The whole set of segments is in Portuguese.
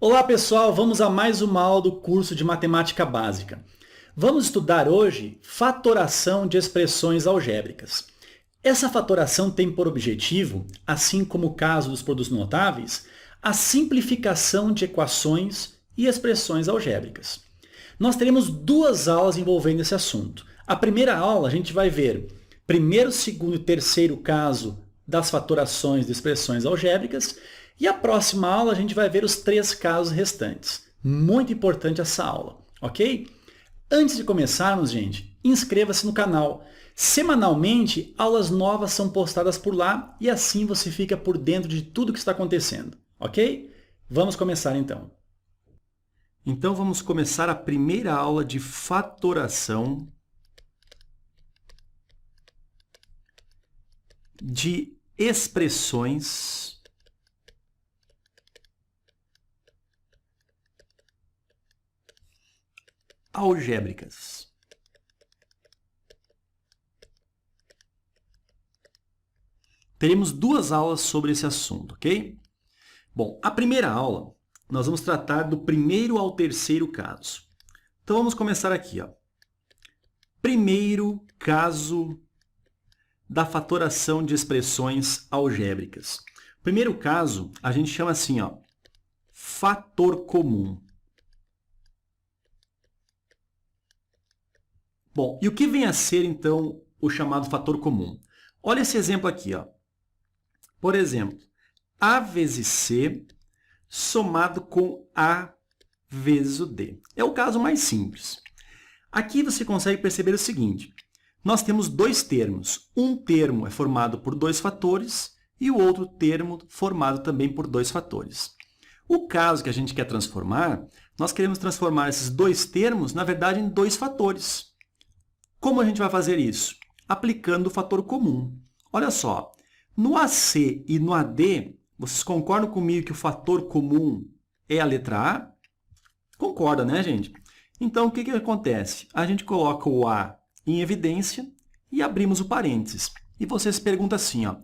Olá pessoal, vamos a mais uma aula do curso de Matemática Básica. Vamos estudar hoje fatoração de expressões algébricas. Essa fatoração tem por objetivo, assim como o caso dos produtos notáveis, a simplificação de equações e expressões algébricas. Nós teremos duas aulas envolvendo esse assunto. A primeira aula a gente vai ver primeiro, segundo e terceiro caso das fatorações de expressões algébricas, e a próxima aula a gente vai ver os três casos restantes. Muito importante essa aula, ok? Antes de começarmos, gente, inscreva-se no canal. Semanalmente, aulas novas são postadas por lá e assim você fica por dentro de tudo que está acontecendo, ok? Vamos começar então. Então vamos começar a primeira aula de fatoração de expressões algébricas. Teremos duas aulas sobre esse assunto, ok? Bom, a primeira aula, nós vamos tratar do primeiro ao terceiro caso. Então, vamos começar aqui, ó. Primeiro caso da fatoração de expressões algébricas. Primeiro caso, a gente chama assim, ó, fator comum. Bom, e o que vem a ser, então, o chamado fator comum? Olha esse exemplo aqui, ó. Por exemplo, A vezes C somado com A vezes o D. É o caso mais simples. Aqui você consegue perceber o seguinte. Nós temos dois termos. Um termo é formado por dois fatores e o outro termo formado também por dois fatores. O caso que a gente quer transformar, nós queremos transformar esses dois termos, na verdade, em dois fatores. Como a gente vai fazer isso? Aplicando o fator comum. Olha só, no AC e no AD, vocês concordam comigo que o fator comum é a letra A? Concorda, né, gente? Então, o que acontece? A gente coloca o A em evidência e abrimos o parênteses. E você se pergunta assim, ó,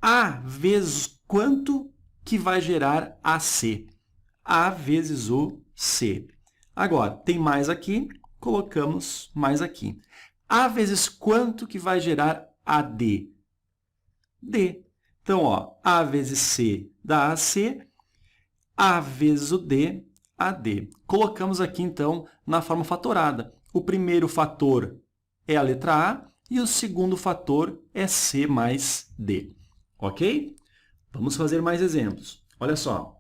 A vezes quanto que vai gerar AC? A vezes o C. Agora, tem mais aqui, colocamos mais aqui. A vezes quanto que vai gerar AD? D. Então, ó, A vezes C dá AC, A vezes o D, AD. Colocamos aqui, então, na forma fatorada. O primeiro fator é a letra A e o segundo fator é C mais D. Ok? Vamos fazer mais exemplos. Olha só.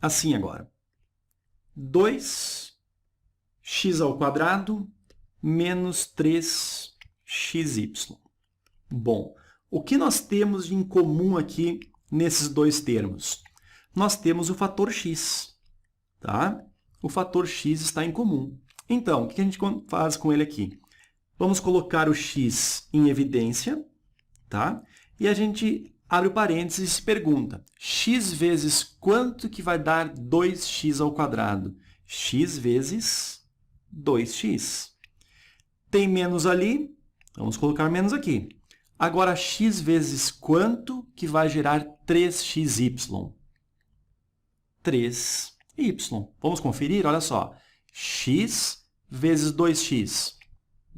Assim agora. 2x² menos 3xy. Bom, o que nós temos em comum aqui nesses dois termos? Nós temos o fator x, tá? O fator x está em comum. Então, o que a gente faz com ele aqui? Vamos colocar o x em evidência, tá? E a gente abre o parênteses e se pergunta, x vezes quanto que vai dar 2x²? X vezes 2x. Tem menos ali, vamos colocar menos aqui. Agora, x vezes quanto que vai gerar 3xy? 3y. Vamos conferir? Olha só. X vezes 2x.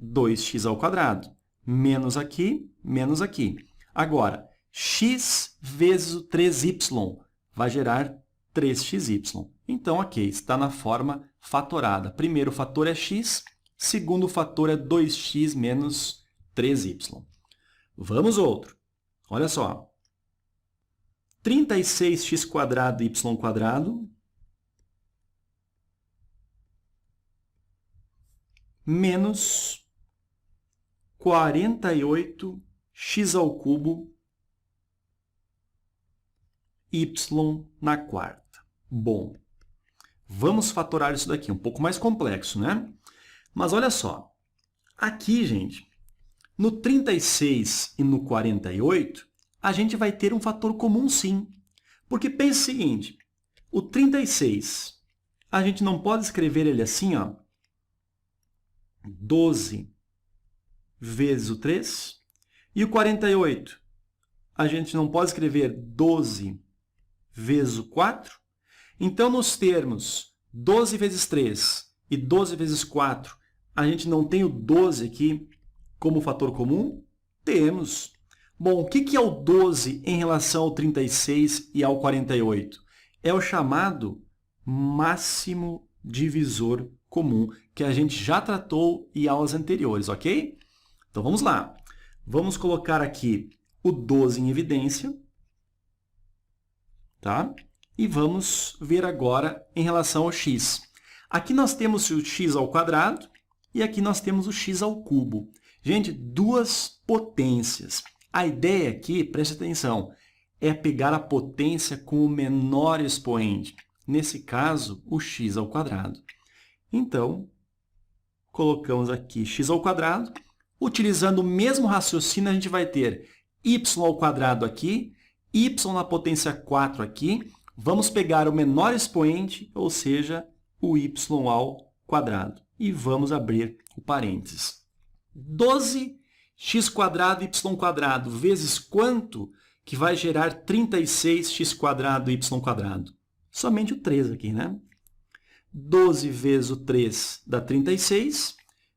2x². Menos aqui, menos aqui. Agora, x vezes o 3y vai gerar 3xy. Então, ok, está na forma fatorada. Primeiro fator é x, segundo fator é 2x menos 3y. Vamos outro. Olha só. 36x² y² menos 48x³ y². Bom, vamos fatorar isso daqui. Um pouco mais complexo, né? Mas olha só. Aqui, gente, no 36 e no 48, a gente vai ter um fator comum sim. Porque pense o seguinte, o 36, a gente não pode escrever ele assim, ó, 12 vezes o 3. E o 48, a gente não pode escrever 12 vezes o 4. Então, nos termos 12 vezes 3 e 12 vezes 4, a gente não tem o 12 aqui como fator comum? Temos. Bom, o que é o 12 em relação ao 36 e ao 48? É o chamado máximo divisor comum, que a gente já tratou em aulas anteriores, ok? Então, vamos lá. Vamos colocar aqui o 12 em evidência, tá? E vamos ver agora em relação ao x. Aqui nós temos o x ao quadrado e aqui nós temos o x ao cubo. Gente, duas potências. A ideia aqui, preste atenção, é pegar a potência com o menor expoente. Nesse caso, o x ao quadrado. Então, colocamos aqui x ao quadrado. Utilizando o mesmo raciocínio, a gente vai ter y ao quadrado aqui, y na potência 4 aqui. Vamos pegar o menor expoente, ou seja, o y ao quadrado. E vamos abrir o parênteses. 12x² y² vezes quanto que vai gerar 36x² y²? Somente o 3 aqui, né? 12 vezes o 3 dá 36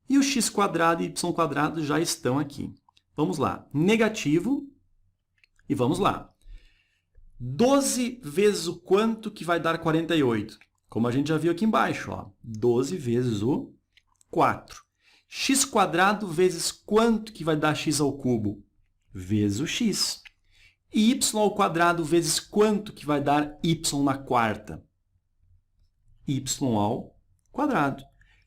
e o x² e y² já estão aqui. Vamos lá. Negativo e vamos lá. 12 vezes o quanto que vai dar 48? Como a gente já viu aqui embaixo, ó, 12 vezes o 4. x² vezes quanto que vai dar x ao cubo? Vezes o x. E y ao quadrado vezes quanto que vai dar y na quarta? Y ao quadrado.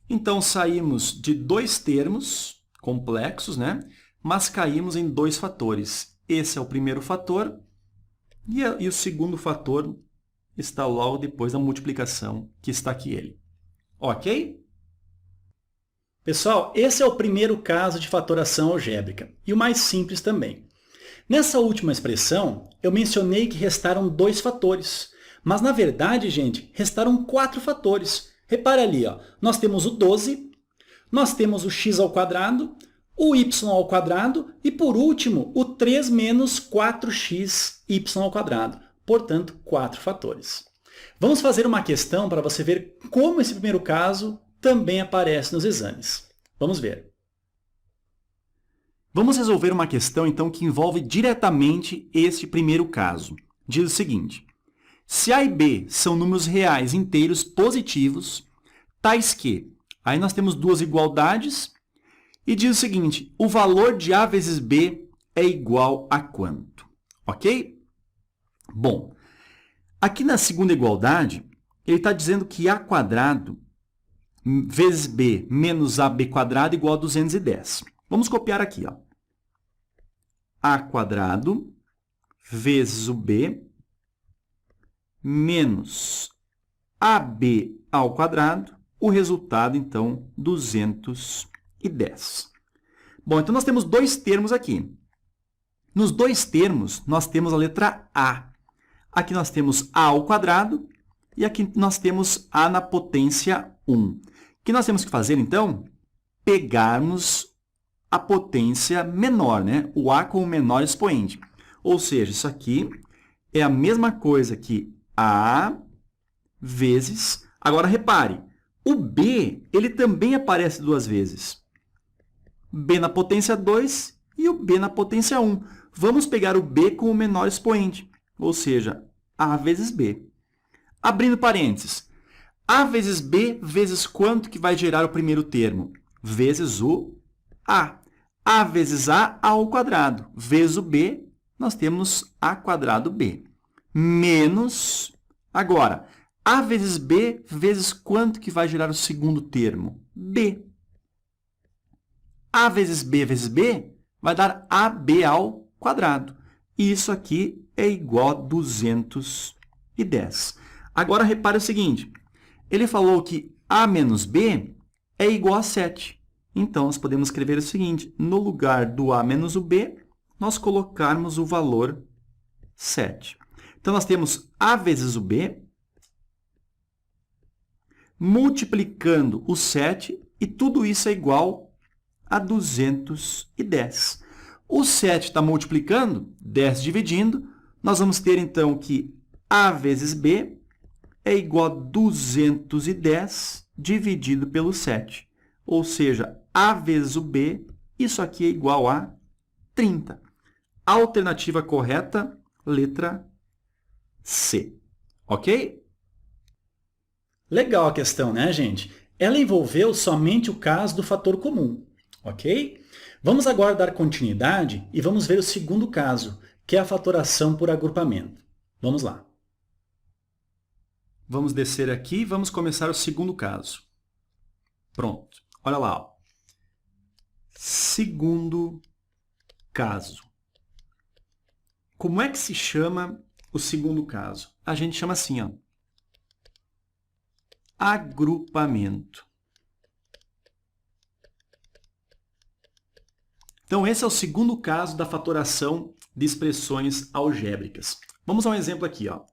Então, saímos de dois termos complexos, né? Mas caímos em dois fatores. Esse é o primeiro fator e o segundo fator está logo depois da multiplicação, que está aqui ele. Ok? Pessoal, esse é o primeiro caso de fatoração algébrica e o mais simples também. Nessa última expressão, eu mencionei que restaram dois fatores, mas na verdade, gente, restaram 4 fatores. Repara ali, ó, nós temos o 12, nós temos o x ao quadrado, o y ao quadrado e, por último, o 3 menos 4xy ao quadrado. Portanto, 4 fatores. Vamos fazer uma questão para você ver como esse primeiro caso também aparece nos exames. Vamos ver. Vamos resolver uma questão, então, que envolve diretamente este primeiro caso. Diz o seguinte: se A e B são números reais inteiros positivos, tais que... Aí nós temos duas igualdades e diz o seguinte: o valor de A vezes B é igual a quanto? Ok? Bom, aqui na segunda igualdade, ele está dizendo que A² vezes B menos AB² igual a 210. Vamos copiar aqui, ó. A² vezes o B menos AB ao quadrado, o resultado, então, 210. Bom, então nós temos dois termos aqui. Nos dois termos, nós temos a letra A. Aqui nós temos A ao quadrado e aqui nós temos A na potência 1. O que nós temos que fazer, então? Pegarmos a potência menor, né? O A com o menor expoente. Ou seja, isso aqui é a mesma coisa que A vezes... Agora, repare, o B ele também aparece duas vezes. B na potência 2 e o B na potência 1. Vamos pegar o B com o menor expoente, ou seja, A vezes B. Abrindo parênteses, A vezes B vezes quanto que vai gerar o primeiro termo? Vezes o A. A vezes A ao quadrado, vezes o B, nós temos A² B. Menos, agora, A vezes B vezes quanto que vai gerar o segundo termo? B. A vezes B vai dar AB ao quadrado. E isso aqui é igual a 210. Agora, repare o seguinte. Ele falou que A menos B é igual a 7. Então, nós podemos escrever o seguinte. No lugar do A menos o B, nós colocarmos o valor 7. Então, nós temos A vezes o B multiplicando o 7, e tudo isso é igual a 210. O 7 está multiplicando, 10 dividindo, nós vamos ter, então, que A vezes B é igual a 210 dividido pelo 7. Ou seja, A vezes o B, isso aqui é igual a 30. Alternativa correta, letra C. Ok? Legal a questão, né, gente? Ela envolveu somente o caso do fator comum, ok? Vamos agora dar continuidade e vamos ver o segundo caso, que é a fatoração por agrupamento. Vamos lá. Vamos descer aqui e vamos começar o segundo caso. Pronto. Olha lá. Ó. Segundo caso. Como é que se chama o segundo caso? A gente chama assim, ó. Agrupamento. Então, esse é o segundo caso da fatoração de expressões algébricas. Vamos a um exemplo aqui, ó.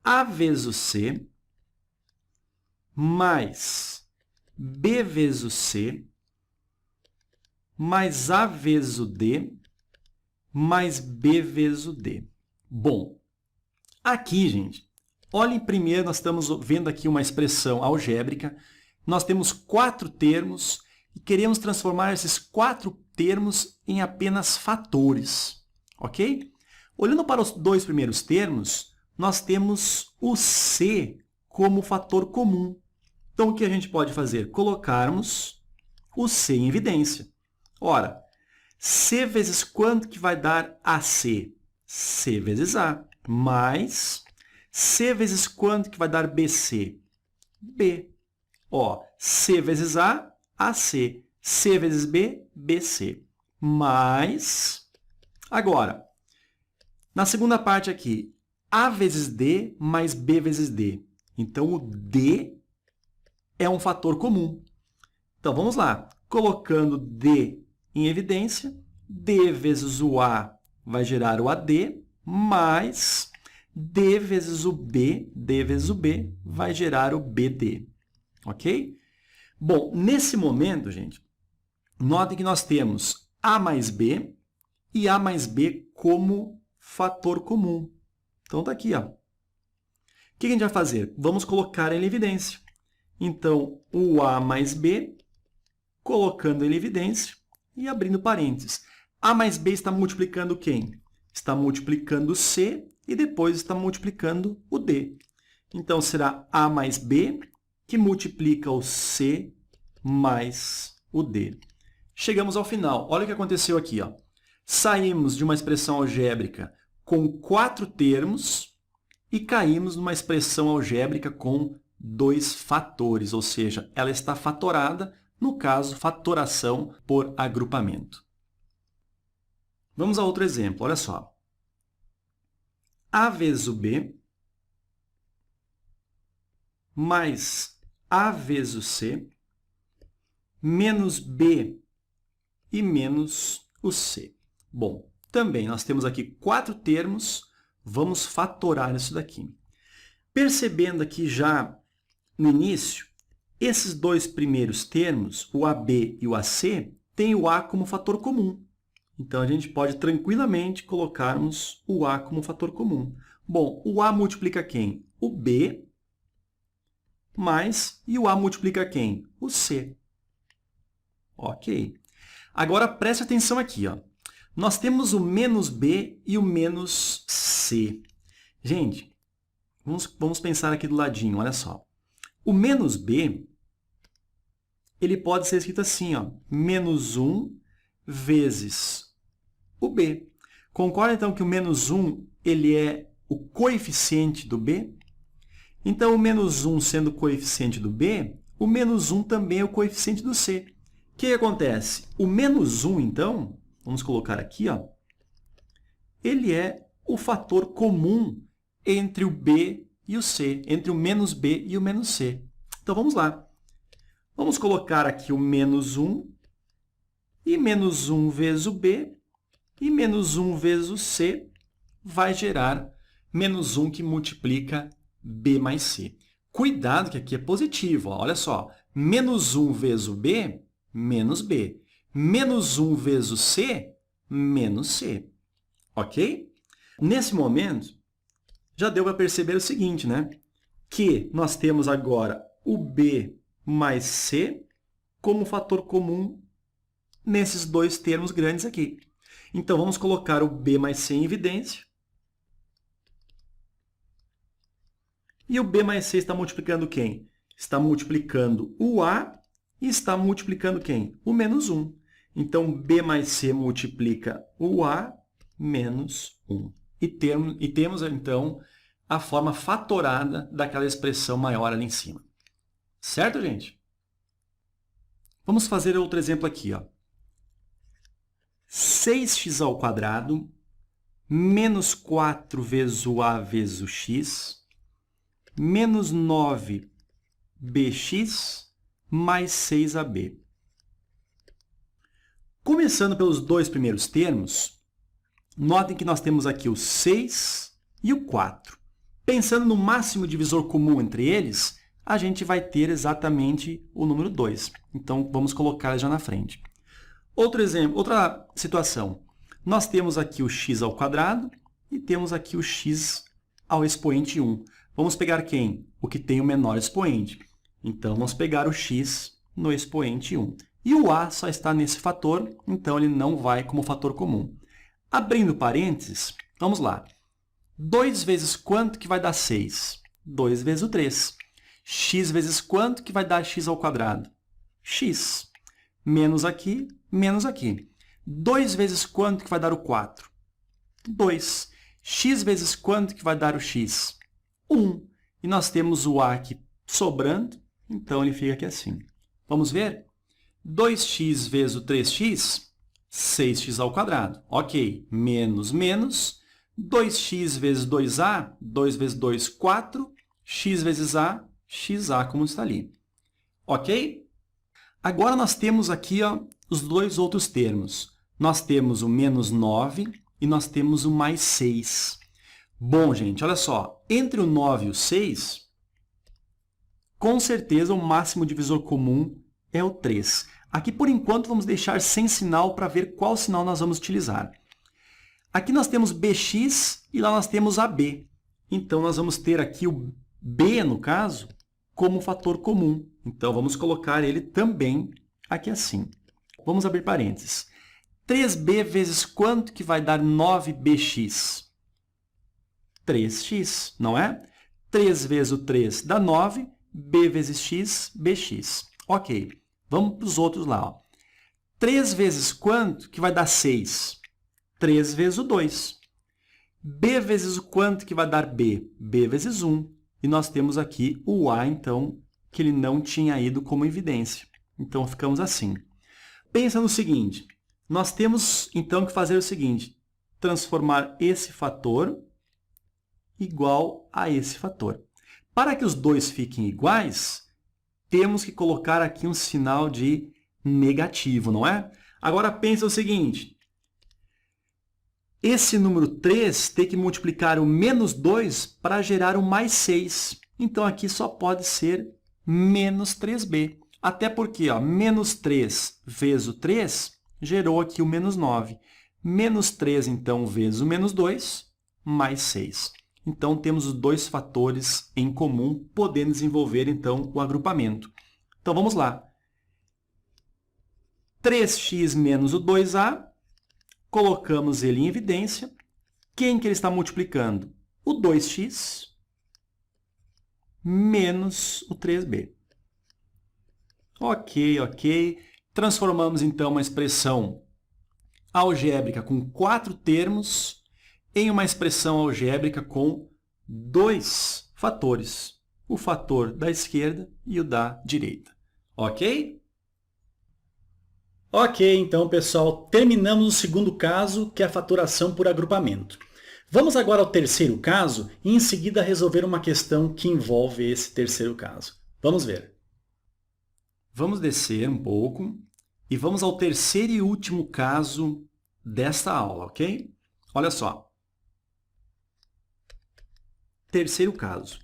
A vezes o C mais B vezes o C mais A vezes o D mais B vezes o D. Bom, aqui, gente, olhem primeiro, nós estamos vendo aqui uma expressão algébrica. Nós temos 4 termos e queremos transformar esses 4 termos em apenas fatores, ok? Olhando para os 2 primeiros termos, nós temos o C como fator comum. Então, o que a gente pode fazer? Colocarmos o C em evidência. Ora, C vezes quanto que vai dar AC? C vezes A, mais C vezes quanto que vai dar BC? B. Ó, C vezes A, AC. C vezes B, BC. Mais, agora, na segunda parte aqui, A vezes D mais B vezes D. Então, o D é um fator comum. Então, vamos lá. Colocando D em evidência, D vezes o A vai gerar o AD, mais D vezes o B, D vezes o B, vai gerar o BD. Ok? Bom, nesse momento, gente, notem que nós temos A mais B e A mais B como fator comum. Então, está aqui, ó. O que a gente vai fazer? Vamos colocar ele em evidência. Então, o A mais B, colocando ele em evidência e abrindo parênteses. A mais B está multiplicando quem? Está multiplicando o C e depois está multiplicando o D. Então, será A mais B que multiplica o C mais o D. Chegamos ao final. Olha o que aconteceu aqui, ó. Saímos de uma expressão algébrica com 4 termos e caímos numa expressão algébrica com 2 fatores, ou seja, ela está fatorada, no caso, fatoração por agrupamento. Vamos a outro exemplo, olha só. A vezes o B mais A vezes o C menos B e menos o C. Bom, também nós temos aqui 4 termos, vamos fatorar isso daqui. Percebendo aqui já no início, esses 2 primeiros termos, o AB e o AC, têm o A como fator comum. Então, a gente pode tranquilamente colocarmos o A como fator comum. Bom, o A multiplica quem? O B, mais, e o A multiplica quem? O C. Ok. Agora, preste atenção aqui, ó. Nós temos o menos B e o menos C. Gente, vamos pensar aqui do ladinho, olha só. O menos B, ele pode ser escrito assim, ó, menos 1 vezes o B. Concorda, então, que o menos 1 ele é o coeficiente do B? Então, o menos 1 sendo o coeficiente do B, o menos 1 também é o coeficiente do C. O que acontece? O menos 1, então, vamos colocar aqui, ó, ele é o fator comum entre o B e o C, entre o menos B e o menos C. Então, vamos lá. Vamos colocar aqui o menos 1, e menos 1 vezes o B, e menos 1 vezes o C vai gerar menos 1 que multiplica B mais C. Cuidado que aqui é positivo, ó. Olha só. Menos 1 vezes o B, menos B. Menos 1 vezes o C, menos C. Ok? Nesse momento, já deu para perceber o seguinte, né? que nós temos agora o b mais c como fator comum nesses dois termos grandes aqui. Então, vamos colocar o b mais c em evidência. E o b mais c está multiplicando quem? Está multiplicando o a e está multiplicando quem? O menos 1. Então, b mais c multiplica o a menos 1. E temos, então, a forma fatorada daquela expressão maior ali em cima. Certo, gente? Vamos fazer outro exemplo aqui, ó. 6x ao quadrado menos 4 vezes o a vezes o x menos 9bx mais 6ab. Começando pelos dois primeiros termos, notem que nós temos aqui o 6 e o 4. Pensando no máximo divisor comum entre eles, a gente vai ter exatamente o número 2. Então, vamos colocar já na frente. Outro exemplo, outra situação. Nós temos aqui o x ao quadrado e temos aqui o x ao expoente 1. Vamos pegar quem? O que tem o menor expoente. Então, vamos pegar o x no expoente 1. E o a só está nesse fator, então ele não vai como fator comum. Abrindo parênteses, vamos lá. 2 vezes quanto que vai dar 6? 2 vezes o 3. X vezes quanto que vai dar x ao quadrado? X. Menos aqui, menos aqui. 2 vezes quanto que vai dar o 4? 2. X vezes quanto que vai dar o x? 1. E nós temos o a aqui sobrando, então ele fica aqui assim. Vamos ver? 2x vezes o 3x, 6x ao quadrado. Ok, menos, menos. 2x vezes 2a, 2 vezes 2, 4. X vezes a, xa, como está ali. Ok? Agora nós temos aqui ó, os dois outros termos. Nós temos o menos 9 e nós temos o mais 6. Bom, gente, olha só. Entre o 9 e o 6, com certeza o máximo divisor comum é o 3. Aqui, por enquanto, vamos deixar sem sinal para ver qual sinal nós vamos utilizar. Aqui nós temos bx e lá nós temos ab. Então, nós vamos ter aqui o b, no caso, como fator comum. Então, vamos colocar ele também aqui assim. Vamos abrir parênteses. 3b vezes quanto que vai dar 9bx? 3x, não é? 3 vezes o 3 dá 9, b vezes x, bx. Ok, vamos para os outros lá. Ó. 3 vezes quanto que vai dar 6? 3 vezes o 2. b vezes o quanto que vai dar b? b vezes 1. E nós temos aqui o a, então, que ele não tinha ido como evidência. Então, ficamos assim. Pensa no seguinte, nós temos, então, que fazer o seguinte, transformar esse fator igual a esse fator. Para que os dois fiquem iguais, temos que colocar aqui um sinal de negativo, não é? Agora, pensa o seguinte, esse número 3 tem que multiplicar o menos 2 para gerar o mais 6. Então, aqui só pode ser menos 3b. Até porque, ó, menos 3 vezes o 3 gerou aqui o menos 9. Menos 3, então, vezes o menos 2, mais 6. Então, temos os dois fatores em comum, podendo desenvolver, então, o agrupamento. Então, vamos lá. 3x menos o 2a, colocamos ele em evidência. Quem que ele está multiplicando? O 2x menos o 3b. Ok, ok. Transformamos, então, uma expressão algébrica com 4 termos em uma expressão algébrica com 2 fatores. O fator da esquerda e o da direita. Ok? Ok, então, pessoal, terminamos o segundo caso, que é a fatoração por agrupamento. Vamos agora ao terceiro caso e, em seguida, resolver uma questão que envolve esse terceiro caso. Vamos ver. Vamos descer um pouco e vamos ao terceiro e último caso desta aula, ok? Olha só. Terceiro caso.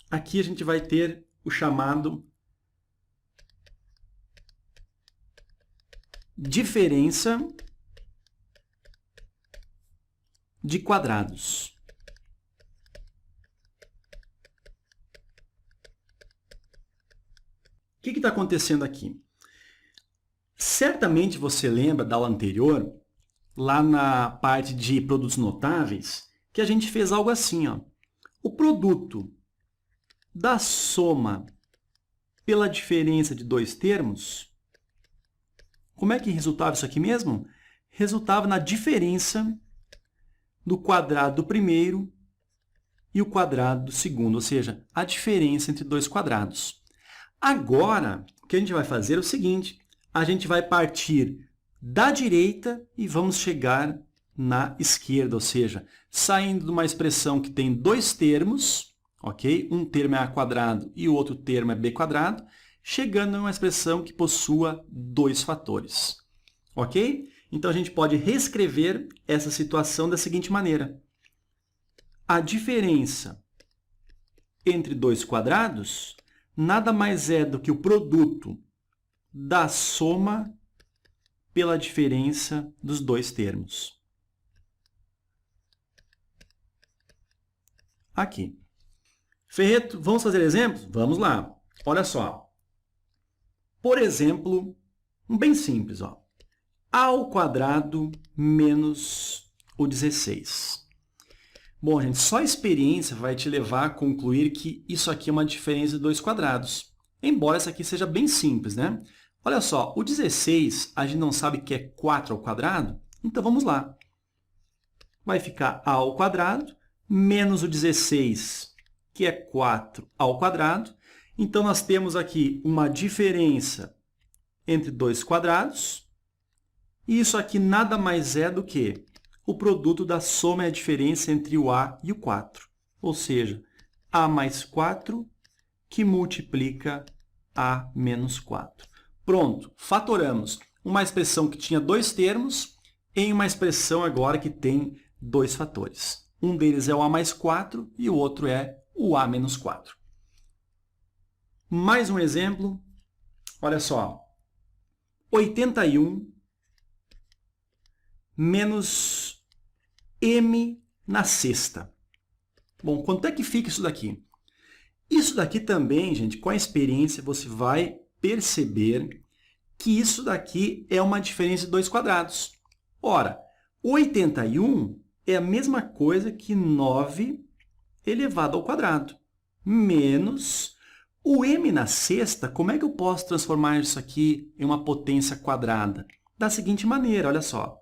Aqui a gente vai ter o chamado diferença de quadrados. que está acontecendo aqui? Certamente você lembra da aula anterior, lá na parte de produtos notáveis, que a gente fez algo assim, ó. O produto da soma pela diferença de dois termos, como é que resultava isso aqui mesmo? Resultava na diferença do quadrado do primeiro e o quadrado do segundo, ou seja, a diferença entre dois quadrados. Agora, o que a gente vai fazer é o seguinte, a gente vai partir da direita e vamos chegar na esquerda, ou seja, saindo de uma expressão que tem dois termos, ok? Um termo é a quadrado e o outro termo é b quadrado, chegando a uma expressão que possua dois fatores, ok? Então, a gente pode reescrever essa situação da seguinte maneira. A diferença entre dois quadrados nada mais é do que o produto da soma pela diferença dos dois termos. Aqui. Ferreto, vamos fazer exemplos? Vamos lá. Olha só. Por exemplo, um bem simples, ó. A ao quadrado menos o 16. Bom, gente, só a experiência vai te levar a concluir que isso aqui é uma diferença de dois quadrados. Embora essa aqui seja bem simples, né? Olha só, o 16, a gente não sabe que é 4 ao quadrado? Então, vamos lá. Vai ficar a ao quadrado menos o 16, que é 4 ao quadrado. Então, nós temos aqui uma diferença entre dois quadrados. E isso aqui nada mais é do que o produto da soma é a diferença entre o a e o 4. Ou seja, a mais 4 que multiplica a menos 4. Pronto, fatoramos uma expressão que tinha dois termos em uma expressão agora que tem dois fatores. Um deles é o a mais 4 e o outro é o a menos 4. Mais um exemplo. Olha só. 81 menos m na sexta. Bom, quanto é que fica isso daqui? Isso daqui também, gente, com a experiência, você vai perceber que isso daqui é uma diferença de dois quadrados. Ora, 81 é a mesma coisa que 9 elevado ao quadrado, menos o m na sexta. Como é que eu posso transformar isso aqui em uma potência quadrada? Da seguinte maneira, olha só.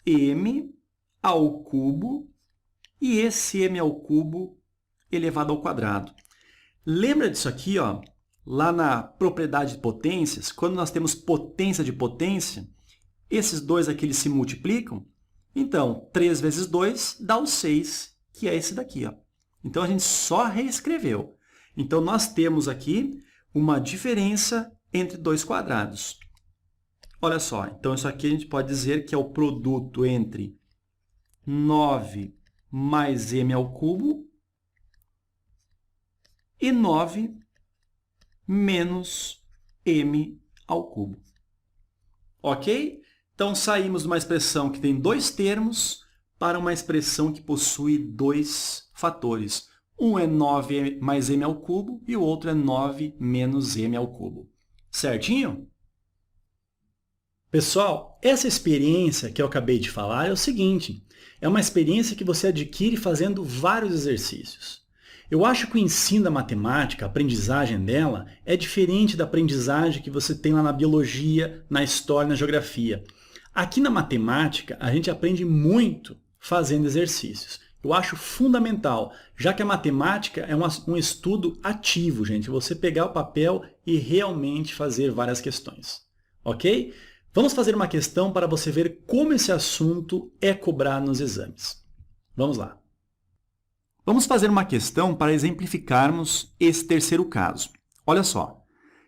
M ao cubo e esse m ao cubo elevado ao quadrado. Lembra disso aqui, ó? Lá na propriedade de potências, quando nós temos potência de potência, esses dois aqui eles se multiplicam. Então, 3 vezes 2 dá o 6, que é esse daqui, ó. Então, a gente só reescreveu. Então, nós temos aqui uma diferença entre dois quadrados. Olha só, então isso aqui a gente pode dizer que é o produto entre 9 mais m ao cubo e 9 menos m ao cubo. Ok? Então, saímos de uma expressão que tem dois termos para uma expressão que possui dois fatores. Um é 9 mais m ao cubo e o outro é 9 menos m ao cubo. Certinho? Pessoal, essa experiência que eu acabei de falar é o seguinte, é uma experiência que você adquire fazendo vários exercícios. Eu acho que o ensino da matemática, a aprendizagem dela, é diferente da aprendizagem que você tem lá na biologia, na história, na geografia. Aqui na matemática, a gente aprende muito fazendo exercícios. Eu acho fundamental, já que a matemática é um estudo ativo, gente. Você pegar o papel e realmente fazer várias questões. Ok? Vamos fazer uma questão para você ver como esse assunto é cobrado nos exames. Vamos lá. Vamos fazer uma questão para exemplificarmos esse terceiro caso. Olha só.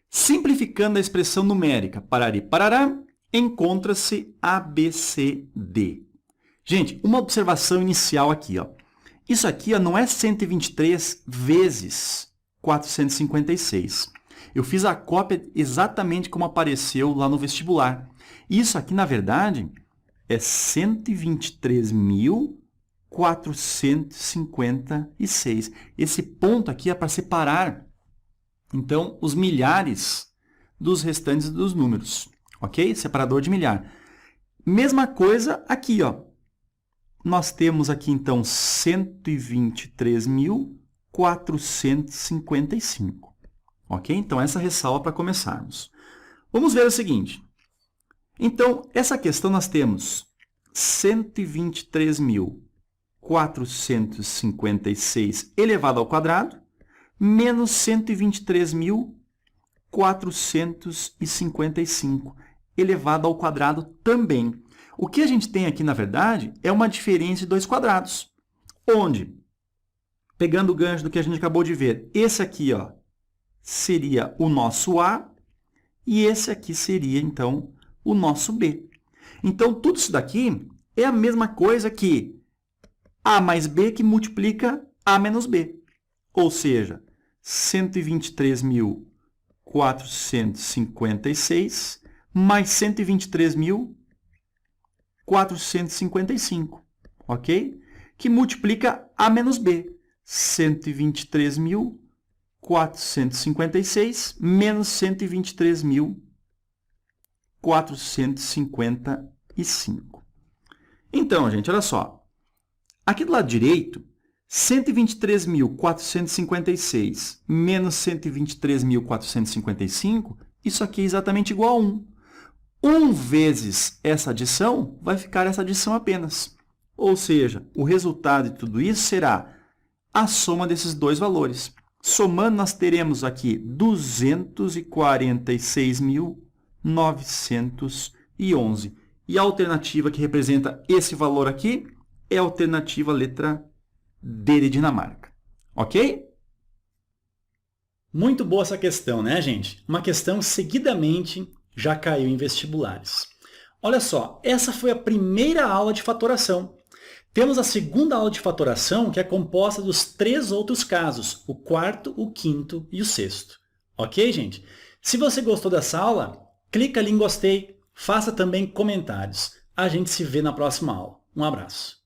Simplificando a expressão numérica parari parará, encontra-se ABCD. Gente, uma observação inicial aqui, ó. Isso aqui, ó, não é 123 vezes 456. Eu fiz a cópia exatamente como apareceu lá no vestibular. Isso aqui, na verdade, é 123.456. Esse ponto aqui é para separar Então, os milhares dos restantes dos números, ok? Separador de milhar. Mesma coisa aqui, ó. Nós temos aqui, então, 123.455, ok? Então, essa ressalva para começarmos. Vamos ver o seguinte. Então, essa questão nós temos 123.456 elevado ao quadrado menos 123.455 elevado ao quadrado também. O que a gente tem aqui, na verdade, é uma diferença de dois quadrados, onde, pegando o gancho do que a gente acabou de ver, esse aqui, ó, seria o nosso A e esse aqui seria, então, o nosso B. Então, tudo isso daqui é a mesma coisa que A mais B que multiplica A menos B. Ou seja, 123.456 mais 123.455, ok? Que multiplica A menos B. 123.456 menos 123.455. Então, gente, olha só. Aqui do lado direito, 123.456 menos 123.455, isso aqui é exatamente igual a 1. 1 vezes essa adição vai ficar essa adição apenas. Ou seja, o resultado de tudo isso será a soma desses dois valores. Somando, nós teremos aqui 246.911. E a alternativa que representa esse valor aqui é a alternativa letra D de Dinamarca. Ok? Muito boa essa questão, né, gente? Uma questão seguidamente já caiu em vestibulares. Olha só, essa foi a primeira aula de fatoração. Temos a segunda aula de fatoração, que é composta dos 3 outros casos, o quarto, o quinto e o sexto. Ok, gente? Se você gostou dessa aula, clica ali em gostei, faça também comentários. A gente se vê na próxima aula. Um abraço.